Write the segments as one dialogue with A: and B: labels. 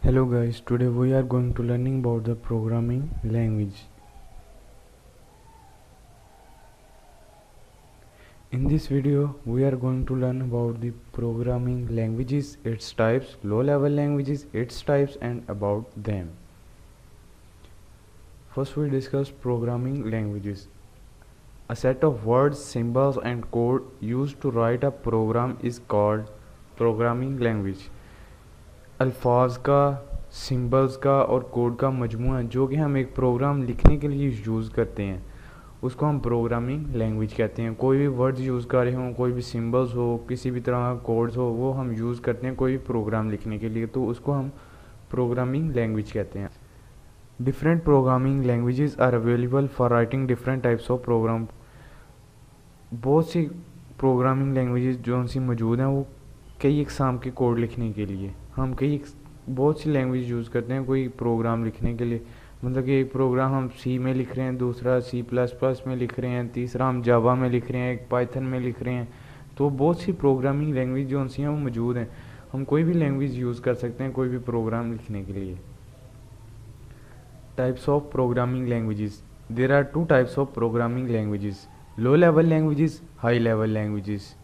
A: Hello guys, today we are going to learning about the programming language. In this video, we are going to learn about the programming languages, its types, low-level languages, its types, and about them. First, we discuss programming languages. A set of words, symbols, and code used to write a program is called programming language. अल्फाज का, symbols का और code का मजमूआ जो कि हम एक programme लिखने के लिए यूज़ करते हैं उसको हम प्रोग्रामिंग लैंग्वेज कहते हैं। कोई भी वर्ड्स यूज़ कर रहे हों, कोई भी सिंबल्स हो, किसी भी तरह का कोड्स हो, वो हम यूज़ करते हैं कोई भी प्रोग्राम लिखने के लिए, तो उसको हम प्रोग्रामिंग लैंग्वेज कहते हैं। Different programming languages are available for writing different types of program. बहुत सी प्रोग्रामिंग लैंग्वेजेस जो सी मौजूद हैं वो कई एग्ज़ाम के कोड लिखने के लिए हम बहुत सी लैंग्वेज यूज़ करते हैं कोई प्रोग्राम लिखने के लिए। मतलब कि एक प्रोग्राम हम सी में लिख रहे हैं, दूसरा C++ में लिख रहे हैं, तीसरा हम जावा में लिख रहे हैं, एक पाइथन में लिख रहे हैं। तो बहुत सी प्रोग्रामिंग लैंग्वेज जो सी हैं वो मौजूद हैं। हम कोई भी लैंग्वेज यूज़ कर सकते हैं कोई भी प्रोग्राम लिखने के लिए। Types of programming languages. There are two types of programming languages, low level languages, high level languages.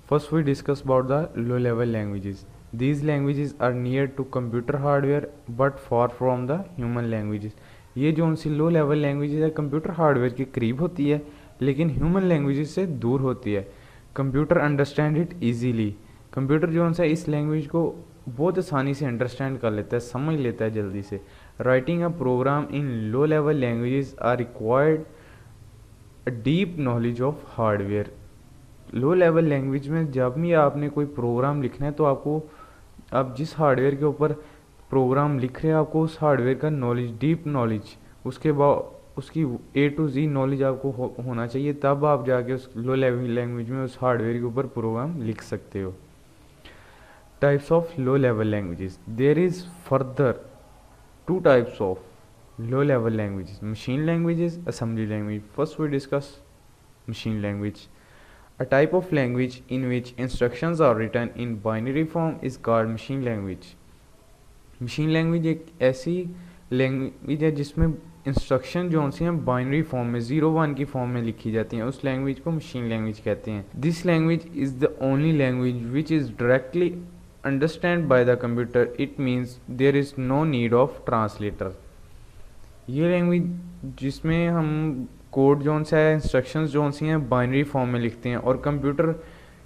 A: First we discuss about the low level languages. These languages are near to computer hardware but far from the human languages. ये जो सी लो level languages है computer hardware के करीब होती है लेकिन human languages से दूर होती है। Computer understand it easily. Computer जो सा इस लैंग्वेज को बहुत आसानी से अंडरस्टैंड कर लेता है, समझ लेता है जल्दी से। Writing a program in low level languages are required a deep knowledge of hardware. Low level language में जब भी आपने कोई प्रोग्राम लिखना है तो आपको, आप जिस हार्डवेयर के ऊपर प्रोग्राम लिख रहे हैं आपको उस हार्डवेयर का नॉलेज, डीप नॉलेज, उसके बाद उसकी A to Z नॉलेज आपको होना चाहिए, तब आप जाके उस लो लेवल लैंग्वेज में उस हार्डवेयर के ऊपर प्रोग्राम लिख सकते हो। Types of low level languages. There is further two types of low level languages, machine languages, assembly language. First we discuss machine language. A type of language in which instructions are written in binary form is called machine language. Machine language एक ऐसी language है जिसमें instruction जो सी हैं binary form में 0-1 की form में लिखी जाती हैं, उस लैंग्वेज को मशीन लैंग्वेज कहते हैं। This language is the only language which is directly understand by the computer. It means there is no need of translator. ये लैंग्वेज जिसमें हम कोड जो सा है, इंस्ट्रक्शंस जो सी हैं बाइनरी फॉर्म में लिखते हैं और कंप्यूटर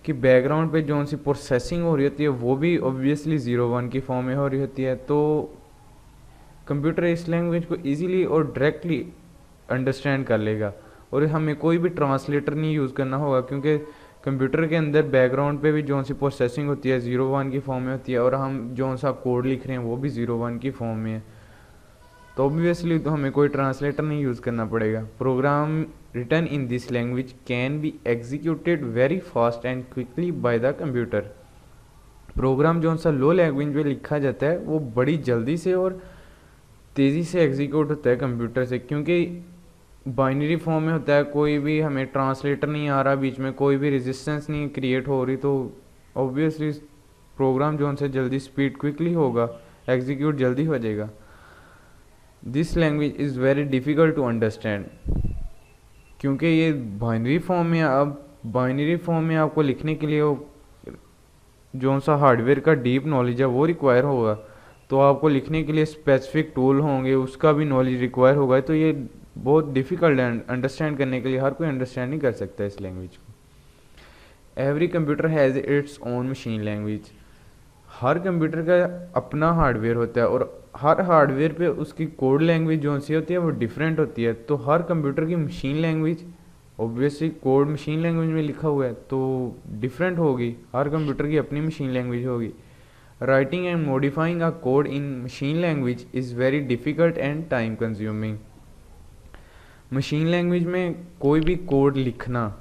A: की बैकग्राउंड पे जो सी प्रोसेसिंग हो रही होती है वो भी ऑब्वियसली 0-1 की फॉर्म में हो रही होती है। तो कंप्यूटर इस लैंग्वेज को इजीली और डायरेक्टली अंडरस्टैंड कर लेगा और हमें कोई भी ट्रांसलेटर नहीं यूज़ करना होगा क्योंकि कंप्यूटर के अंदर बैकग्राउंड पे भी जो सी प्रोसेसिंग होती है 0-1 की फॉर्म में होती है और हम जो सा कोड लिख रहे हैं वो भी 0-1 की फॉर्म में है। तो ऑब्वियसली तो हमें कोई ट्रांसलेटर नहीं यूज़ करना पड़ेगा। Program written in this language can be executed very fast and quickly by the computer. Program जो सा लो लैंग्वेज में लिखा जाता है वो बड़ी जल्दी से और तेज़ी से एग्जीक्यूट होता है कंप्यूटर से, क्योंकि बाइनरी फॉर्म में होता है, कोई भी हमें ट्रांसलेटर नहीं आ रहा, बीच में कोई भी रेजिस्टेंस नहीं क्रिएट हो रही, तो ऑब्वियसली प्रोग्राम जो सा जल्दी स्पीड क्विकली होगा, एग्जीक्यूट जल्दी हो जाएगा। This language is very difficult to understand क्योंकि ये बाइनरी फॉर्म में, अब बाइनरी फॉर्म में आपको लिखने के लिए जो सा हार्डवेयर का डीप नॉलेज है वो रिक्वायर होगा, तो आपको लिखने के लिए स्पेसिफिक टूल होंगे, उसका भी नॉलेज रिक्वायर होगा। तो ये बहुत डिफ़िकल्ट है अंडरस्टैंड करने के लिए, हर कोई अंडरस्टैंड नहीं कर सकता इस लैंग्वेज को। Every computer has its own machine language. Her computer का अपना हार्डवेयर होता है और हर हार्डवेयर पे उसकी कोड लैंग्वेज जो सी होती है वो डिफरेंट होती है। तो हर कंप्यूटर की machine language, obviously code machine language में लिखा हुआ है तो डिफरेंट होगी, हर कंप्यूटर की अपनी मशीन लैंग्वेज होगी। Writing and modifying a code in machine language is very difficult and time consuming. Machine language में कोई भी कोड लिखना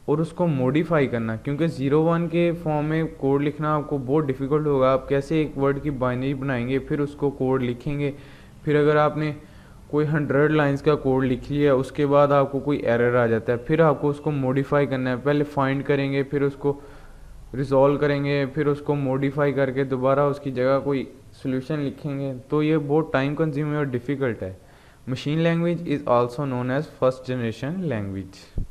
A: और उसको मॉडिफाई करना, क्योंकि 0-1 के फॉर्म में कोड लिखना आपको बहुत डिफ़िकल्ट होगा। आप कैसे एक वर्ड की बाइनरी बनाएंगे, फिर उसको कोड लिखेंगे, फिर अगर आपने कोई 100 लाइंस का कोड लिख लिया उसके बाद आपको कोई एरर आ जाता है, फिर आपको उसको मॉडिफाई करना है। पहले फाइंड करेंगे, फिर उसको रिजॉल्व करेंगे, फिर उसको मॉडिफाई करके दोबारा उसकी जगह कोई सोल्यूशन लिखेंगे तो ये बहुत टाइम कंज्यूमिंग और डिफ़िकल्ट है। Machine language is also known as first generation language.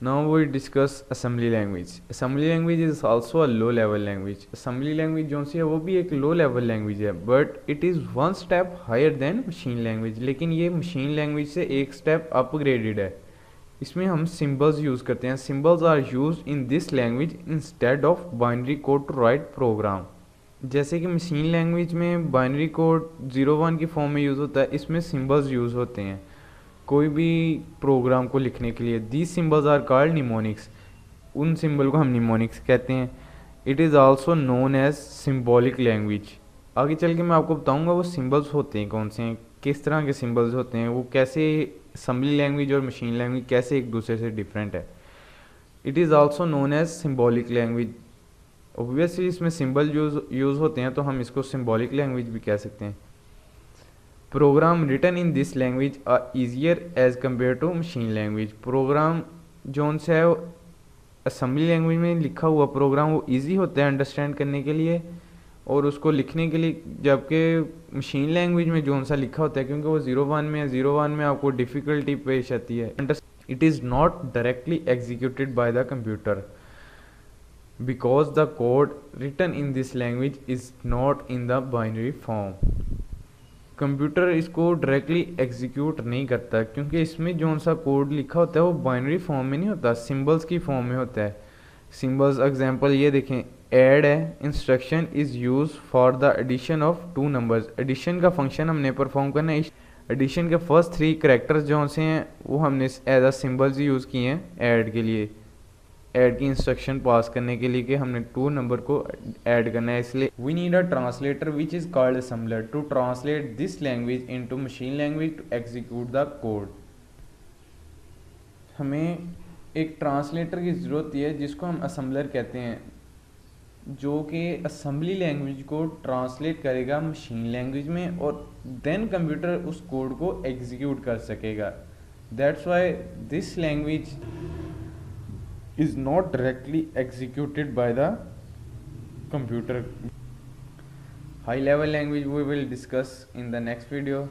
A: Now we discuss assembly language. Assembly language is also a low level language. Assembly language जो सी है वो भी एक low level language है, but it is one step higher than machine language. लेकिन ये machine language से एक step upgraded है। इसमें हम symbols यूज़ करते हैं। Symbols are used in this language instead of binary code to write program. जैसे कि मशीन लैंग्वेज में बाइनरी कोड 0-1 की फॉर्म में यूज़ होता है, इसमें सिम्बल्स यूज़ होते हैं कोई भी प्रोग्राम को लिखने के लिए। These symbols are called mnemonics. उन सिंबल को हम निमोनिक्स कहते हैं। It is also known as symbolic language. आगे चल के मैं आपको बताऊंगा वो सिंबल्स होते हैं कौन से हैं, किस तरह के सिंबल्स होते हैं, वो कैसे असेंबली लैंग्वेज और मशीन लैंग्वेज कैसे एक दूसरे से डिफरेंट है। It is also known as symbolic language. Obviously इसमें सिंबल यूज़ होते हैं तो हम इसको सिम्बॉलिक लैंग्वेज भी कह सकते हैं। Program written in this language are easier as compare to machine language. Program जोन से है असेंबली लैंग्वेज में लिखा हुआ प्रोग्राम वो ईजी होता है अंडरस्टैंड करने के लिए और उसको लिखने के लिए, जबकि मशीन लैंग्वेज में जोन सा लिखा होता है क्योंकि वो 0-1 में है, 0-1 में आपको डिफ़िकल्टी पेश आती है। It is not directly executed by the computer because the code written in this language is not in the binary form. Computer इसको डायरेक्टली एग्जीक्यूट नहीं करता क्योंकि इसमें जो सा कोड लिखा होता है वो बाइनरी फॉर्म में नहीं होता, सिंबल्स की फॉर्म में होता है। सिंबल्स एग्जांपल ये देखें, ऐड है, instruction is use for the addition of 2 numbers. Addition का फंक्शन हमने परफॉर्म करना है। एडिशन के फर्स्ट 3 कैरेक्टर्स जो से हैं वो हमने एज अ सिंबल्स यूज़ किए हैं ऐड के लिए, ऐड की इंस्ट्रक्शन पास करने के लिए कि हमने 2 नंबर को ऐड करना है। इसलिए we need a translator which is called assembler to translate this language into machine language to execute the code. हमें एक ट्रांसलेटर की ज़रूरत है जिसको हम असेंबलर कहते हैं, जो कि असेंबली लैंग्वेज को ट्रांसलेट करेगा मशीन लैंग्वेज में और देन कंप्यूटर उस कोड को एग्जीक्यूट कर सकेगा। That's why this language is not directly executed by the computer. High level language we will discuss in the next video.